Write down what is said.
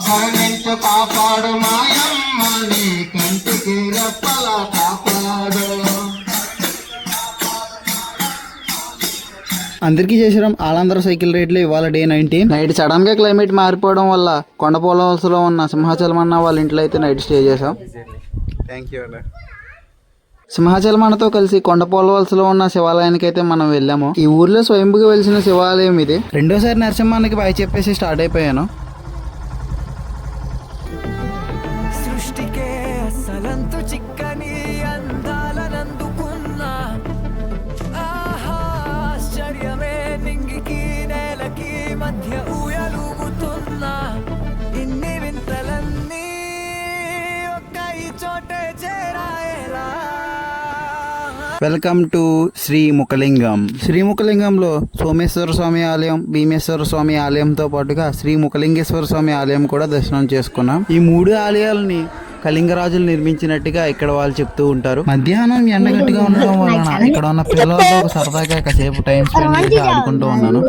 కరుణించు కాపాడు మాయమ్మ నీ కంటికి రెప్పల కాపాడు. అందరికీ చేసాం ఆలంధ్ర సైకిల్ రైడ్లో ఇవాళ డే 19. నైట్ సడన్ గా క్లైమేట్ మారిపోవడం వల్ల కొండపోలవలసలో ఉన్న సింహాచలం అన్న వాళ్ళ ఇంట్లో అయితే నైట్ స్టే చేసాం. థ్యాంక్ యూ అండి. సింహాచలం అన్నతో కలిసి కొండపోలవలసలో ఉన్న శివాలయానికి అయితే మనం వెళ్ళాము. ఈ ఊర్లో స్వయంభుగా వెలిసిన శివాలయం ఇది. రెండోసారి నరసింహానికి బాయ్ చెప్పేసి స్టార్ట్ అయిపోయాను. సృష్టికే అసలంతు చిక్కని అందాలనందుకున్నా ఆశ్చర్యమే నింగికి నేలకి మధ్య ఊయలుగుతున్నా ఇన్ని వింతలన్నీ ఒక్క ఈ చోటే చేరాయేలా. Welcome to Srimukhalingam. శ్రీముఖలింగంలో సోమేశ్వర స్వామి ఆలయం, భీమేశ్వర స్వామి ఆలయంతో పాటుగా శ్రీముఖలింగేశ్వర స్వామి ఆలయం కూడా దర్శనం చేసుకున్నాం. ఈ 3 ఆలయాలని కళింగరాజులు నిర్మించినట్టుగా ఇక్కడ వాళ్ళు చెప్తూ ఉంటారు. మధ్యాహ్నం ఎండ గట్టిగా ఉండడం వలన ఇక్కడ ఉన్న పిల్లలతో సరదాగా కాసేపు టైం స్పెండ్ చేసి ఆడుకుంటూ ఉన్నాను.